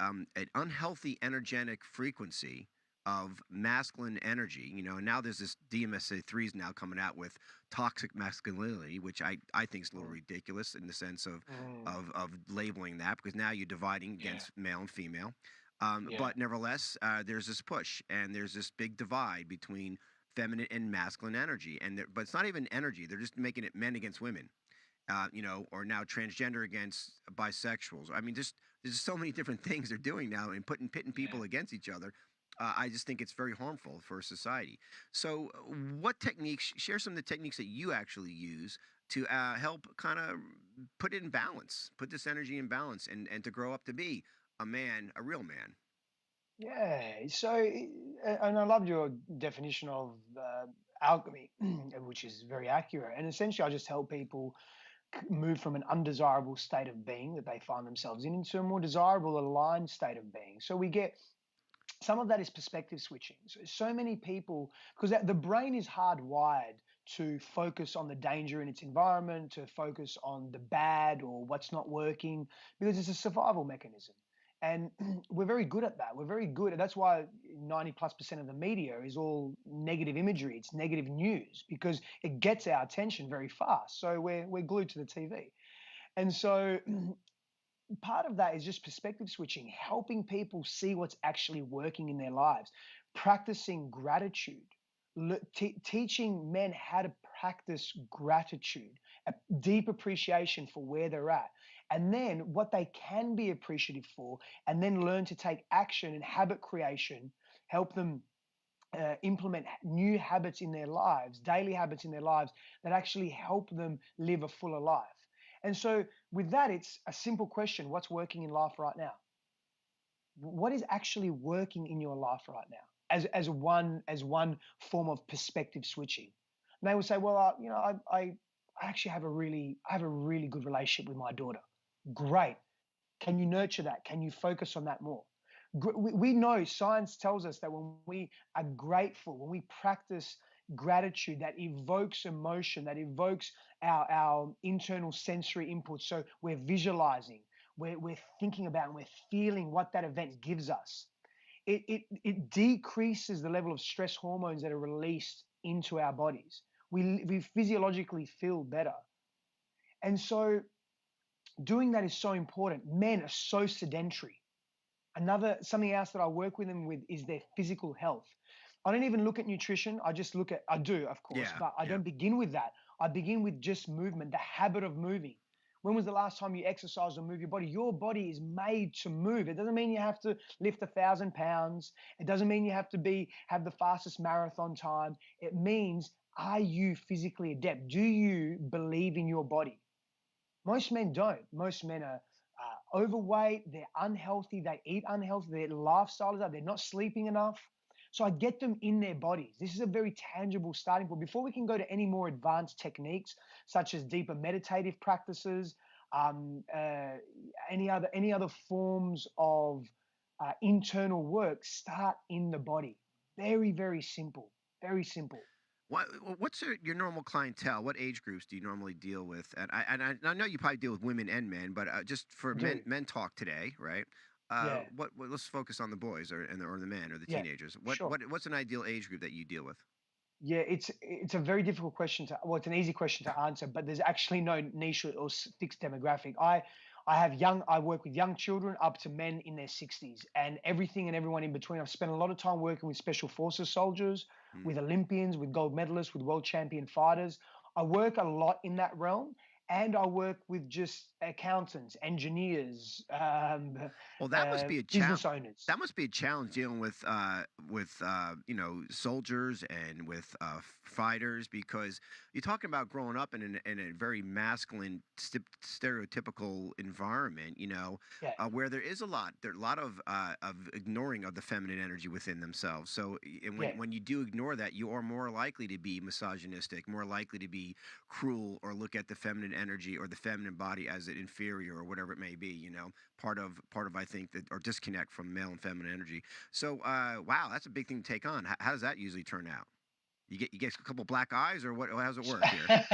unhealthy energetic frequency of masculine energy? And now there's this DMSA 3s now coming out with toxic masculinity, which I think is a little ridiculous in the sense of of labeling that, because now you're dividing against male and female. But nevertheless, there's this push and there's this big divide between feminine and masculine energy, but it's not even energy. They're just making it men against women, or now transgender against bisexuals. I mean, there's so many different things they're doing now and pitting people against each other. I just think it's very harmful for society. So, what techniques? Share some of the techniques that you actually use to help kind of put it in balance, put this energy in balance, and to grow up to be a man, a real man. Yeah. So, and I loved your definition of alchemy, which is very accurate. And essentially, I just help people move from an undesirable state of being that they find themselves in into a more desirable, aligned state of being. So we get some of that is perspective switching. So many people, because the brain is hardwired to focus on the danger in its environment, to focus on the bad or what's not working, because it's a survival mechanism. And we're very good at that. We're very good. And that's why 90+% of the media is all negative imagery. It's negative news because it gets our attention very fast. So we're glued to the TV. And so part of that is just perspective switching, helping people see what's actually working in their lives, practicing gratitude, teaching men how to practice gratitude, a deep appreciation for where they're at, and then what they can be appreciative for, and then learn to take action and habit creation, help them implement new habits in their lives, daily habits in their lives that actually help them live a fuller life. And so with that, it's a simple question. What's working in life right now? What is actually working in your life right now as one form of perspective switching? And they will say, well, I actually have a really good relationship with my daughter. Great. Can you nurture that? Can you focus on that more? We know science tells us that when we are grateful, when we practice gratitude, that evokes emotion, that evokes our internal sensory input. So we're visualizing, we're thinking about, and we're feeling what that event gives us. It decreases the level of stress hormones that are released into our bodies. We physiologically feel better. And so doing that is so important. Men are so sedentary. Something else that I work with them with is their physical health. I don't even look at nutrition. I do, of course, but I don't begin with that. I begin with just movement, the habit of moving. When was the last time you exercised or move your body? Your body is made to move. It doesn't mean you have to lift 1,000 pounds. It doesn't mean you have to have the fastest marathon time. It means, are you physically adept? Do you believe in your body? Most men don't. Most men are overweight, they're unhealthy, they eat unhealthy, their lifestyle is up, they're not sleeping enough. So I get them in their bodies. This is a very tangible starting point. Before we can go to any more advanced techniques, such as deeper meditative practices, any other forms of internal work, start in the body. Very, very simple. Very simple. What's your normal clientele? What age groups do you normally deal with? And I know you probably deal with women and men, but just for men talk today, right? Yeah. Let's focus on the boys or the men or the Yeah, teenagers. sure. What's an ideal age group that you deal with? Yeah, it's a very difficult question it's an easy question to answer, but there's actually no niche or fixed demographic. I work with young children up to men in their 60s and everything and everyone in between. I've spent a lot of time working with special forces soldiers, with Olympians, with gold medalists, with world champion fighters. I work a lot in that realm, and I work with just accountants, engineers, Well, that must be a business owners. That must be a challenge dealing with soldiers and with fighters, because you're talking about growing up in a very masculine stereotypical environment, Yeah, where there is a lot of ignoring of the feminine energy within themselves. So and yeah. when you do ignore that, you are more likely to be misogynistic, more likely to be cruel, or look at the feminine energy or the feminine body as an inferior or whatever it may be. Part of I think that, or disconnect from male and feminine energy. So wow, that's a big thing to take on. How does that usually turn out? You get a couple black eyes, or what? How does it work here?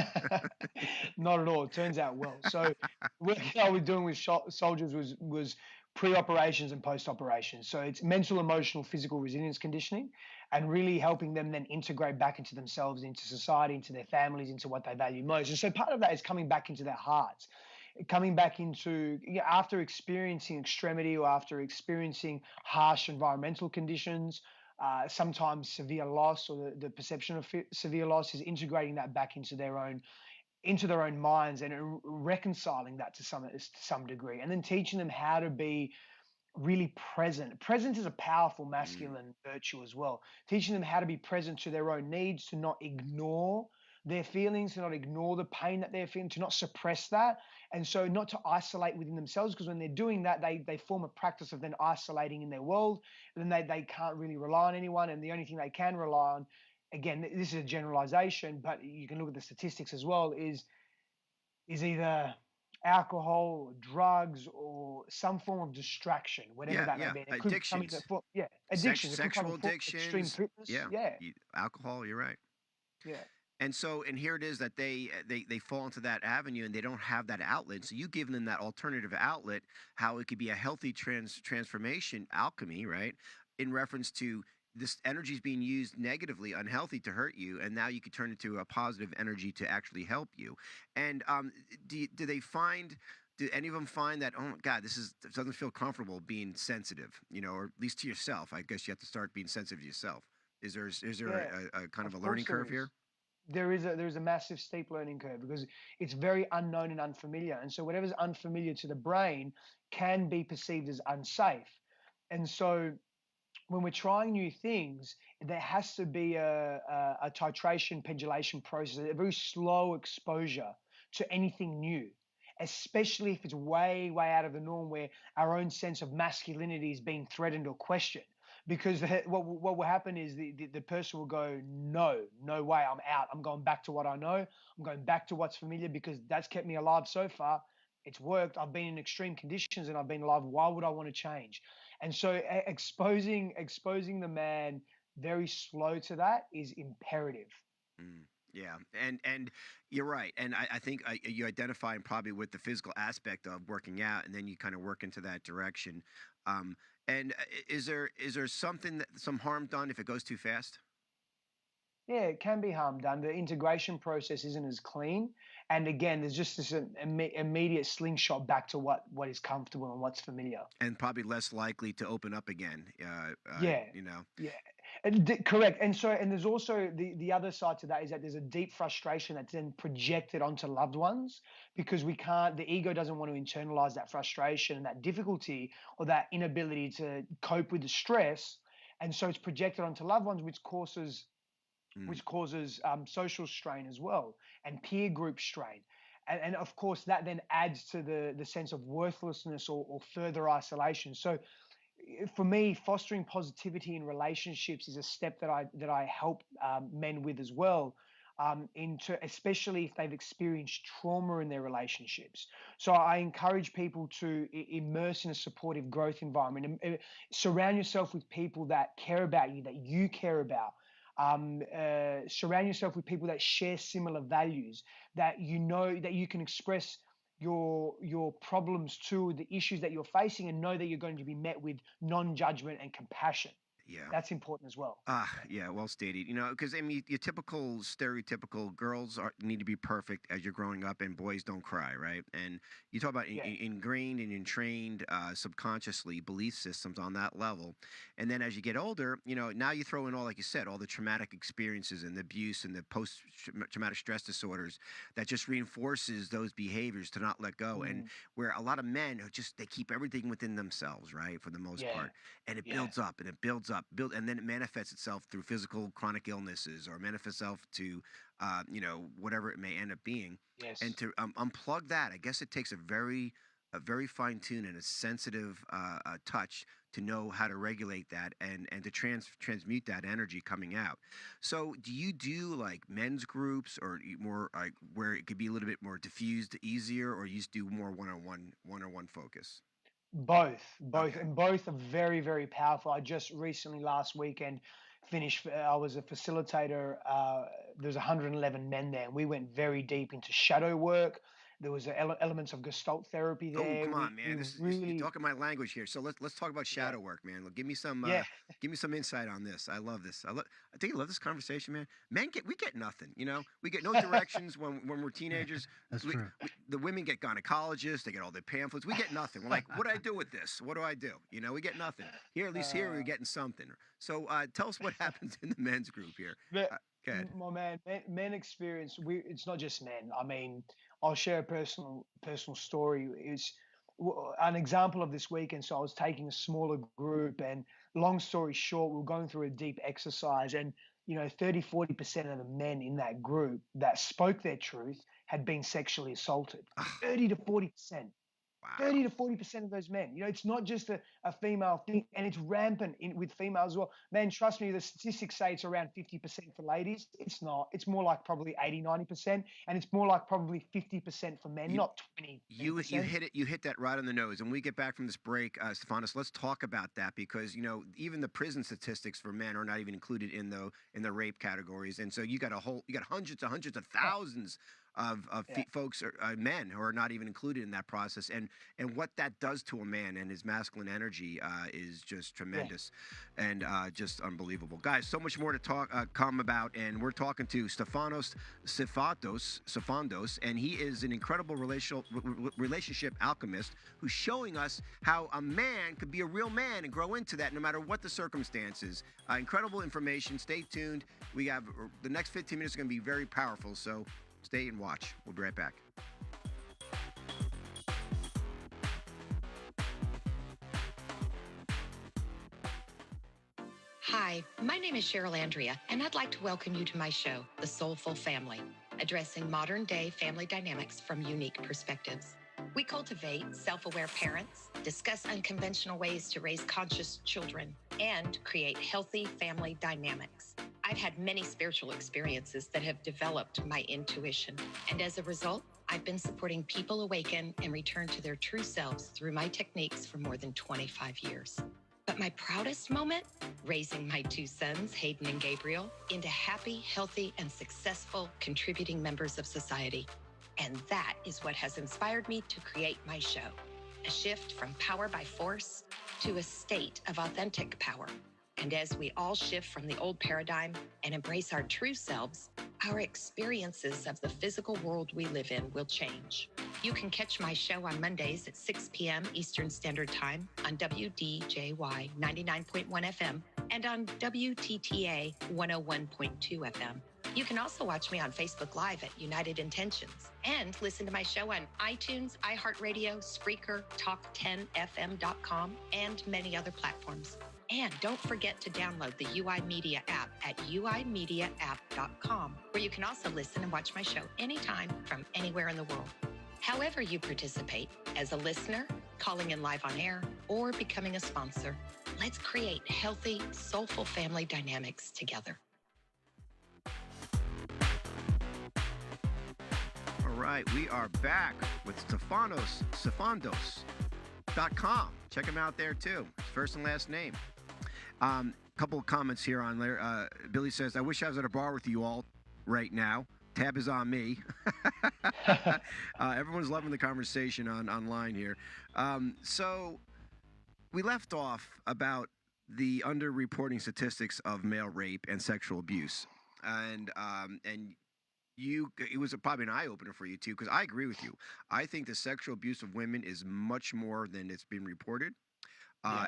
Not at all. It turns out well. So what I was doing with soldiers was pre-operations and post-operations. So it's mental, emotional, physical resilience conditioning, and really helping them then integrate back into themselves, into society, into their families, into what they value most. And so part of that is coming back into their hearts, coming back into, after experiencing extremity or after experiencing harsh environmental conditions, sometimes severe loss, or the perception of severe loss, is integrating that back into their own minds and reconciling that to some degree, and then teaching them how to be really present. Presence is a powerful masculine virtue as well. Teaching them how to be present to their own needs, to not ignore their feelings, to not ignore the pain that they're feeling, to not suppress that, and so not to isolate within themselves, because when they're doing that, they form a practice of then isolating in their world, and then they can't really rely on anyone, and the only thing they can rely on, again, this is a generalization, but you can look at the statistics as well, is either alcohol or drugs or some form of distraction, whatever Yeah, that may yeah. be. And it could come in the Addictions, form, yeah, addictions. It could come in sexual extreme addictions. fitness. Yeah, Yeah, alcohol. You're right. yeah, And here it is that they fall into that avenue and they don't have that outlet. So you give them that alternative outlet, how it could be a healthy transformation alchemy, right? In reference to this energy is being used negatively, unhealthy to hurt you, and now you could turn it to a positive energy to actually help you. And do they find? Do any of them find that, oh my God, this doesn't feel comfortable being sensitive, or at least to yourself? I guess you have to start being sensitive to yourself. Is there yeah. a kind of a Of learning course there curve is. here? There is a massive steep learning curve because it's very unknown and unfamiliar, and so whatever's unfamiliar to the brain can be perceived as unsafe. And so when we're trying new things, there has to be a titration pendulation process, a very slow exposure to anything new, especially if it's way, way out of the norm where our own sense of masculinity is being threatened or questioned. Because what will happen is the person will go, no, no way, I'm out. I'm going back to what I know. I'm going back to what's familiar because that's kept me alive so far. It's worked. I've been in extreme conditions and I've been alive. Why would I want to change? And so exposing the man very slow to that is imperative. Mm, yeah, and you're right, and I think you identify probably with the physical aspect of working out, and then you kind of work into that direction. Um, and is there something some harm done if it goes too fast? Yeah, it can be harm done. The integration process isn't as clean, and again, there's just this immediate slingshot back to what is comfortable and what's familiar. And probably less likely to open up again. Yeah, You know. yeah, and correct. And there's also the other side to that is that there's a deep frustration that's then projected onto loved ones because we can't. The ego doesn't want to internalize that frustration and that difficulty or that inability to cope with the stress, and so it's projected onto loved ones, Mm, which causes social strain as well and peer group strain. And of course, that then adds to the sense of worthlessness or further isolation. So for me, fostering positivity in relationships is a step that I help men with as well. Into especially if they've experienced trauma in their relationships. So I encourage people to immerse in a supportive growth environment and surround yourself with people that care about you, that you care about. Surround yourself with people that share similar values, that you know that you can express your problems to, the issues that you're facing, and know that you're going to be met with non-judgment and compassion. yeah. That's important as well. Yeah, well stated. Because I mean, your typical, stereotypical girls need to be perfect as you're growing up, and boys don't cry, right? And you talk about Yeah, ingrained and entrained subconsciously belief systems on that level, and then as you get older, now you throw in all, like you said, all the traumatic experiences and the abuse and the post-traumatic stress disorders that just reinforces those behaviors to not let go, and mm, where a lot of men are just they keep everything within themselves, right, for the most yeah, part, and it yeah. builds up and it and then it manifests itself through physical chronic illnesses or manifests itself to, whatever it may end up being. And Yes. to unplug that, I guess it takes a very fine tuned and a sensitive touch to know how to regulate that and to transmute that energy coming out. So, do you do like men's groups or more like where it could be a little bit more diffused, easier, or you just do more one-on-one focus? Both, Okay. and both are very, very powerful. I just recently last weekend finished. I was a facilitator. There's 111 men there, and we went very deep into shadow work. There was elements of Gestalt therapy Oh, there. come on, We man! You're really, talking my language here. So let's talk about yeah, shadow work, man. yeah. Give me some insight on this. I love this. I think I love this conversation, man. Men we get nothing. We get no directions when we're teenagers. That's true. The women get gynecologists. They get all their pamphlets. We get nothing. We're like, what do I do with this? What do I do? We get nothing. Here, at least here, we're uh, getting something. So tell us what happens in the men's group here. but Go ahead. my man, men experience. It's not just men. I mean, I'll share a personal story. Is an example of this weekend. So I was taking a smaller group, and long story short, we were going through a deep exercise, and 30-40% of the men in that group that spoke their truth had been sexually assaulted. Ah, 30 to 40%. Wow. 30 to 40% of those men. It's not just a female thing, and it's rampant with females as well. Man, trust me, the statistics say it's around 50% for ladies. It's not. It's more like probably 80, 90%, and it's more like probably 50% for men, You, not 20, you 20%. hit it. You hit that right on the nose. And when we get back from this break, Stefanos, let's talk about that because even the prison statistics for men are not even included in the rape categories. And so you got hundreds of thousands of Yeah. folks or men who are not even included in that process. And what that does to a man and his masculine energy is just tremendous and just unbelievable. Guys, so much more to come about. And we're talking to Stefanos Sifandos, and he is an incredible relationship alchemist who's showing us how a man could be a real man and grow into that no matter what the circumstances. Incredible information. Stay tuned. We have the next 15 minutes are going to be very powerful. So stay and watch. We'll be right back. Hi, my name is Cheryl Andrea, and I'd like to welcome you to my show, The Soulful Family, addressing modern-day family dynamics from unique perspectives. We cultivate self-aware parents, discuss unconventional ways to raise conscious children, and create healthy family dynamics. I've had many spiritual experiences that have developed my intuition, and as a result, I've been supporting people awaken and return to their true selves through my techniques for more than 25 years. But my proudest moment? Raising my two sons, Hayden and Gabriel, into happy, healthy, and successful contributing members of society. And that is what has inspired me to create my show. A shift from power by force to a state of authentic power. And as we all shift from the old paradigm and embrace our true selves, our experiences of the physical world we live in will change. You can catch my show on Mondays at 6 p.m. Eastern Standard Time on WDJY 99.1 FM and on WTTA 101.2 FM. You can also watch me on Facebook Live at United Intentions and listen to my show on iTunes, iHeartRadio, Spreaker, Talk10FM.com, and many other platforms. And don't forget to download the UI Media app at uimediaapp.com, where you can also listen and watch my show anytime from anywhere in the world. However you participate, as a listener, calling in live on air, or becoming a sponsor, let's create healthy, soulful family dynamics together. All right, we are back with Sifandos.com. Check him out there too. His first and last name. Couple of comments here on there. Billy says, I wish I was at a bar with you all right now. Tab is on me. Everyone's loving the conversation online here. So we left off about the underreporting statistics of male rape and sexual abuse. And it was probably an eye-opener for you, too, because I agree with you. I think the sexual abuse of women is much more than it's been reported.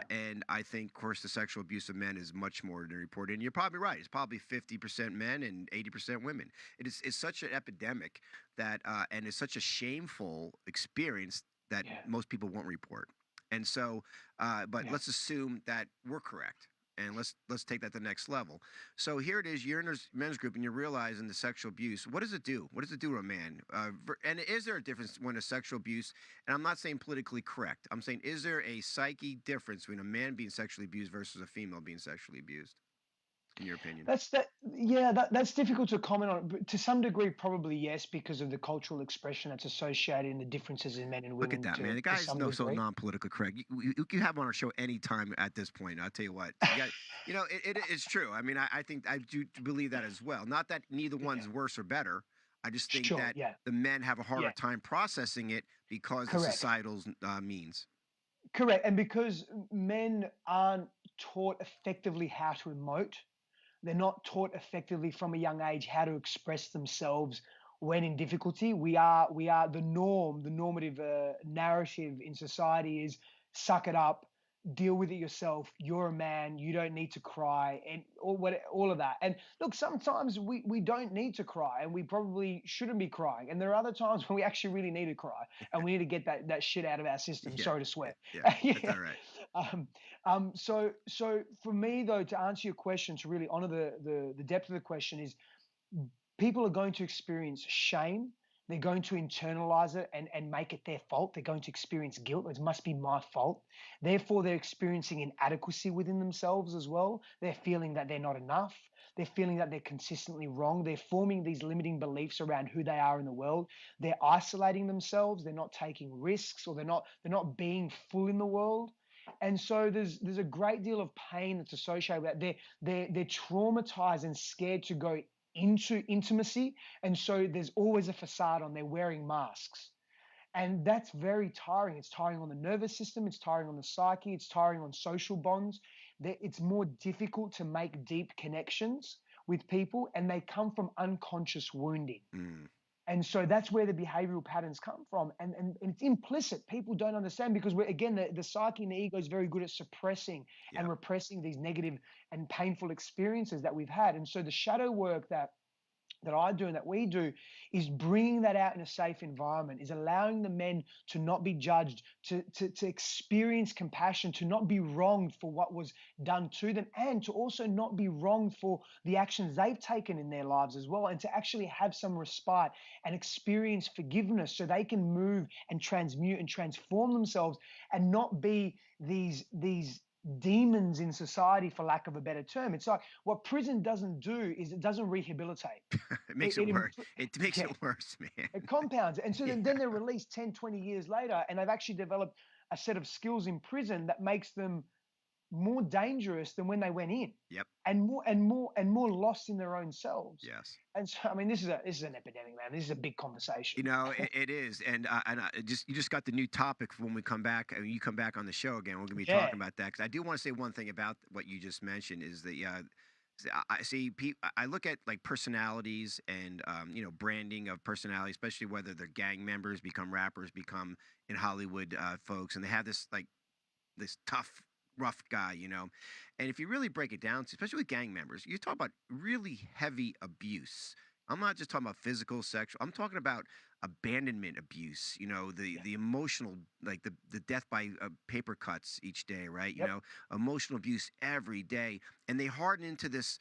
And I think, of course, the sexual abuse of men is much more than reported. And you're probably right. It's probably 50% men and 80% women. It's such an epidemic that, and it's such a shameful experience that most people won't report. And so, let's assume that we're correct. And let's take that to the next level. So here it is, you're in a men's group and you're realizing the sexual abuse. What does it do? What does it do to a man? And is there a difference when a sexual abuse, and I'm not saying politically correct, I'm saying is there a psyche difference between a man being sexually abused versus a female being sexually abused, in your opinion? That's difficult to comment on. But to some degree, probably yes, because of the cultural expression that's associated in the differences in men and women. Look at that, man. The guy's so non-politically correct. You can have him on our show anytime at this point. I'll tell you what. It's true. I mean, I think I do believe that as well. Not that neither one's worse or better. I just think that the men have a harder time processing it because of societal means. Correct. And because men aren't taught effectively how to emote, they're not taught effectively from a young age how to express themselves when in difficulty. We are the norm, the normative narrative in society is suck it up, deal with it yourself. You're a man. You don't need to cry, and all of that. And look, sometimes we don't need to cry, and we probably shouldn't be crying. And there are other times when we actually really need to cry, and we need to get that shit out of our system. Sorry to swear. Yeah, that's all right. So for me though, to answer your question, to really honor the depth of the question is, people are going to experience shame. They're going to internalize it and make it their fault. They're going to experience guilt. It must be my fault. Therefore, they're experiencing inadequacy within themselves as well. They're feeling that they're not enough. They're feeling that they're consistently wrong. They're forming these limiting beliefs around who they are in the world. They're isolating themselves. They're not taking risks, or they're not being full in the world. And so there's a great deal of pain that's associated with that. They're traumatized and scared to go into intimacy, and so there's always a facade on. They're wearing masks, and that's very tiring. It's tiring on the nervous system. It's tiring on the psyche. It's tiring on social bonds. It's more difficult to make deep connections with people, and they come from unconscious wounding. And so that's where the behavioral patterns come from. And it's implicit. People don't understand, because the psyche and the ego is very good at suppressing and repressing these negative and painful experiences that we've had. And so the shadow work that I do and that we do is bringing that out in a safe environment, is allowing the men to not be judged, to experience compassion, to not be wronged for what was done to them, and to also not be wronged for the actions they've taken in their lives as well, and to actually have some respite and experience forgiveness so they can move and transmute and transform themselves and not be these demons in society, for lack of a better term. It's like what prison doesn't do is it doesn't rehabilitate. It makes it worse. It makes it worse, man. It compounds it. And so then they're released 10, 20 years later, and they've actually developed a set of skills in prison that makes them more dangerous than when they went in. Yep. And more lost in their own selves. Yes. And so, I mean, this is an epidemic, man. This is a big conversation. You know, it is. And you just got the new topic for when we come back. And you come back on the show again, we're going to be talking about that. Because I do want to say one thing about what you just mentioned is that I see I look at like personalities and branding of personality, especially whether they're gang members, become rappers, become in Hollywood folks, and they have this tough, rough guy, and if you really break it down, especially with gang members, you talk about really heavy abuse. I'm not just talking about physical, sexual. I'm talking about abandonment abuse, the emotional, like the death by paper cuts each day, right? Emotional abuse every day. And they harden into this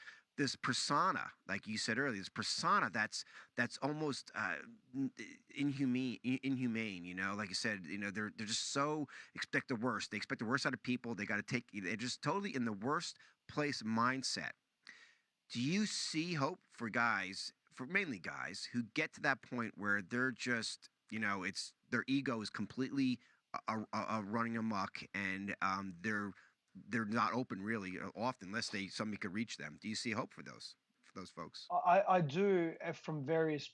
persona, like you said earlier, this persona that's almost inhumane, like you said, they're just so expect the worst. They expect the worst out of people. They got to they're just totally in the worst place mindset. Do you see hope for guys, for mainly guys, who get to that point where they're just, it's their ego is completely running amok, and they're not open really often unless somebody could reach them? Do you see hope for those folks? I do, from various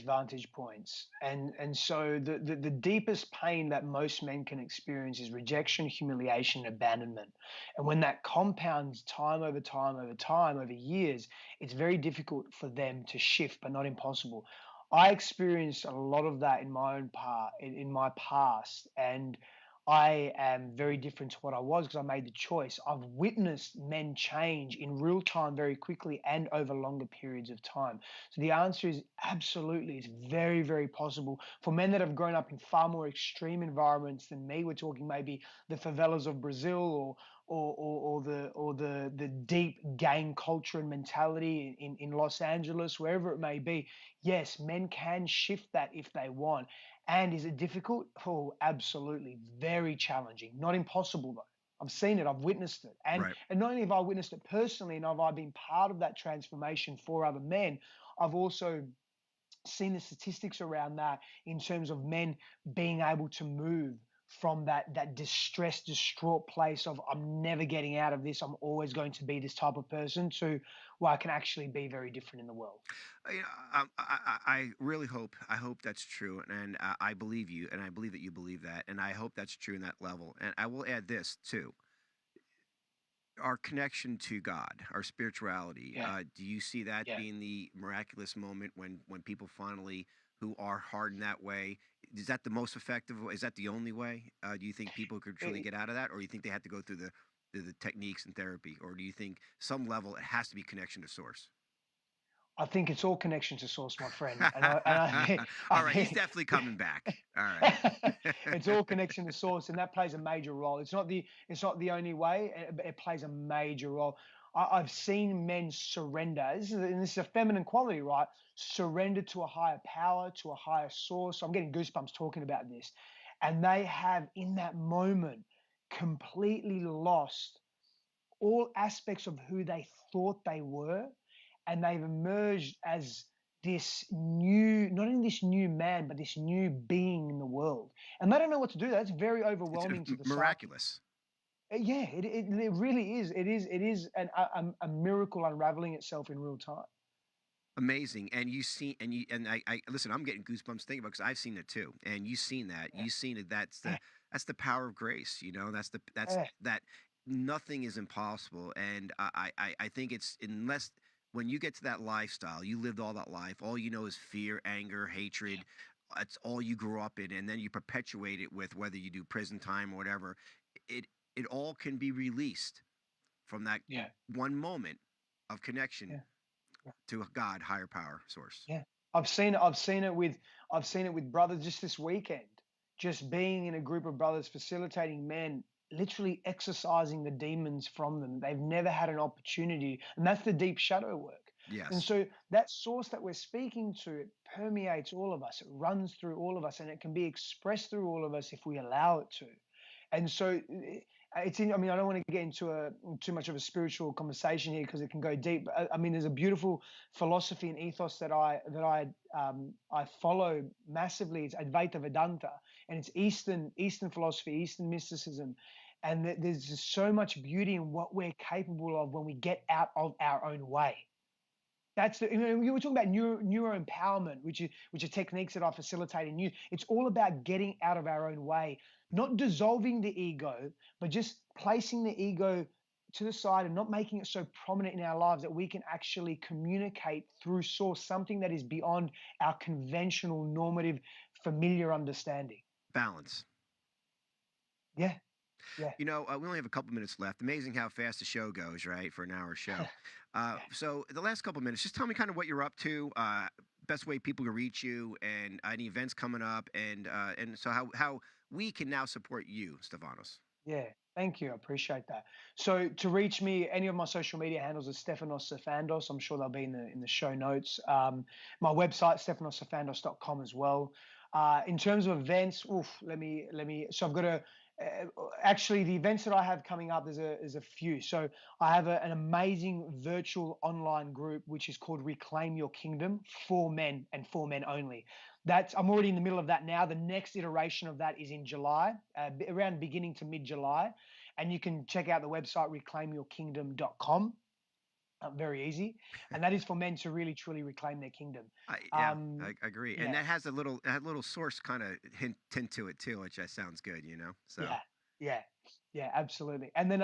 vantage points, and so the deepest pain that most men can experience is rejection, humiliation, abandonment, and when that compounds time over time over years, it's very difficult for them to shift, but not impossible. I experienced a lot of that in my own in my past, and I am very different to what I was because I made the choice. I've witnessed men change in real time very quickly and over longer periods of time. So the answer is absolutely. It's very, very possible for men that have grown up in far more extreme environments than me. We're talking maybe the favelas of Brazil or the deep gang culture and mentality in Los Angeles, wherever it may be. Yes, men can shift that if they want. And is it difficult? Oh, absolutely. Very challenging. Not impossible, though. I've seen it. I've witnessed it. And not only have I witnessed it personally and have I been part of that transformation for other men, I've also seen the statistics around that in terms of men being able to move from that distressed, distraught place of I'm never getting out of this, I'm always going to be this type of person, to where I can actually be very different in the world. I really hope that's true, and I believe you, and I believe that you believe that, and I hope that's true in that level. And I will add this too: our connection to God, our spirituality. Do you see that being the miraculous moment when people finally, who are hardened that way, is that the most effective? Is that the only way? Do you think people could truly get out of that, or do you think they have to go through the techniques and therapy, or do you think some level it has to be connection to source? I think it's all connection to source, my friend. All right, he's definitely coming back. All right, it's all connection to source, and that plays a major role. It's not the only way. It plays a major role. I've seen men surrender. This is a feminine quality, right? Surrender to a higher power, to a higher source. I'm getting goosebumps talking about this. And they have, in that moment, completely lost all aspects of who they thought they were. And they've emerged as this new, not only this new man, but this new being in the world. And they don't know what to do. That's very overwhelming to the miraculous. Yeah, it really is. It is a miracle unraveling itself in real time. Amazing. And you see, I listen, I'm getting goosebumps thinking about, because I've seen it too. And you've seen that. Yeah. You've seen it. That's the power of grace. You know, that's Yeah. that nothing is impossible. And I think it's, unless when you get to that lifestyle, you lived all that life, all you know is fear, anger, hatred. That's all you grew up in, and then you perpetuate it with whether you do prison time or whatever. It all can be released from that Yeah. one moment of connection Yeah. Yeah. to a God, higher power source. Yeah. I've seen it with brothers just this weekend. Just being in a group of brothers facilitating men, literally exorcising the demons from them. They've never had an opportunity, and that's the deep shadow work. And Yes. so that source that we're speaking to, it permeates all of us. It runs through all of us, and it can be expressed through all of us if we allow it to. And so I mean, I don't want to get into too much of a spiritual conversation here because it can go deep. But I mean, there's a beautiful philosophy and ethos that I follow massively. It's Advaita Vedanta, and it's Eastern philosophy, Eastern mysticism. And there's just so much beauty in what we're capable of when we get out of our own way. That's you were talking about neuro empowerment, which are techniques that I facilitate in youth. It's all about getting out of our own way, not dissolving the ego, but just placing the ego to the side and not making it so prominent in our lives that we can actually communicate through source, something that is beyond our conventional, normative, familiar understanding. Balance. Yeah, yeah. You know, we only have a couple minutes left. Amazing how fast the show goes, right? For an hour show. So the last couple minutes, just tell me kind of what you're up to, best way people can reach you, and any events coming up, and so how we can now support you, Stefanos. Yeah, thank you. I appreciate that. So to reach me, any of my social media handles is Stefanos Sifandos. I'm sure they'll be in the show notes. My website, stefanossifandos.com as well. In terms of events, let me. So I've got actually the events that I have coming up. There's a few. So I have an amazing virtual online group which is called Reclaim Your Kingdom for men and for men only. I'm already in the middle of that now. The next iteration of that is in July, around beginning to mid-July. And you can check out the website, reclaimyourkingdom.com. Very easy. And that is for men to really, truly reclaim their kingdom. I agree. Yeah. And that has a little source kind of hint to it too, which sounds good, you know? So. Yeah, absolutely. And then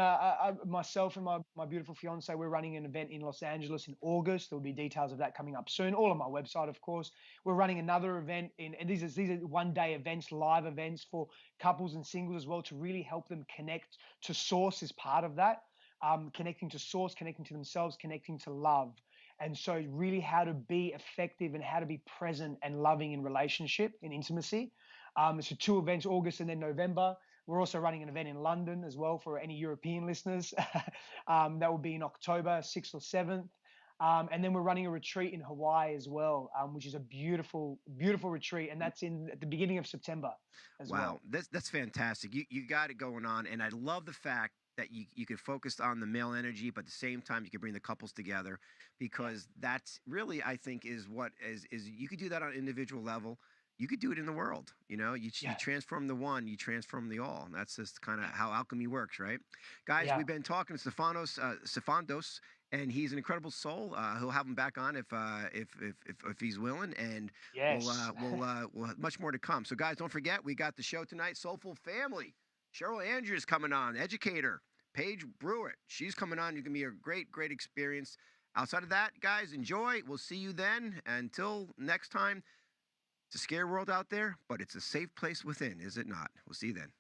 myself and my beautiful fiance, we're running an event in Los Angeles in August. There'll be details of that coming up soon. All on my website, of course. We're running another event and these are one-day events, live events for couples and singles as well, to really help them connect to source as part of that. Connecting to source, connecting to themselves, connecting to love. And so really how to be effective and how to be present and loving in relationship, in intimacy. So 2 events, August and then November. We're also running an event in London as well for any European listeners. That will be in October, 6th or 7th. And then we're running a retreat in Hawaii as well, which is a beautiful, beautiful retreat. And that's at the beginning of September as well. Wow, that's fantastic. You got it going on. And I love the fact that you could focus on the male energy, but at the same time, you can bring the couples together, because that's really, I think, is what is you could do that on an individual level. You could do it in the world. You know, you transform the one, you transform the all. And that's just kind of how alchemy works, right? Guys, we've been talking to Sifandos, and he's an incredible soul. He'll have him back on if he's willing, and yes. we'll have much more to come. So, guys, don't forget, we got the show tonight, Soulful Family. Cheryl Andrews coming on, educator. Paige Brewer, she's coming on. You can be a great experience. Outside of that, guys, enjoy. We'll see you then. Until next time. It's a scary world out there, but it's a safe place within, is it not? We'll see you then.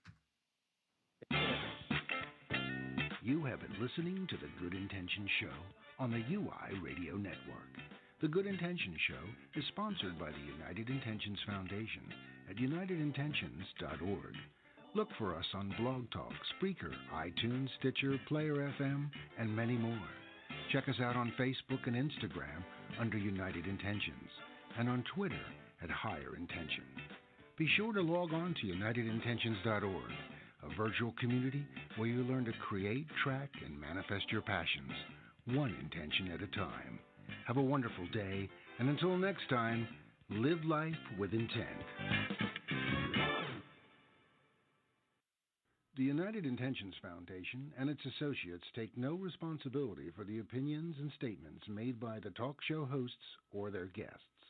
You have been listening to The Good Intention Show on the UI Radio Network. The Good Intention Show is sponsored by the United Intentions Foundation at unitedintentions.org. Look for us on Blog Talk, Spreaker, iTunes, Stitcher, Player FM, and many more. Check us out on Facebook and Instagram under United Intentions, and on Twitter at Higher Intention. Be sure to log on to unitedintentions.org, a virtual community where you learn to create, track, and manifest your passions, one intention at a time. Have a wonderful day, and until next time, live life with intent. The United Intentions Foundation and its associates take no responsibility for the opinions and statements made by the talk show hosts or their guests.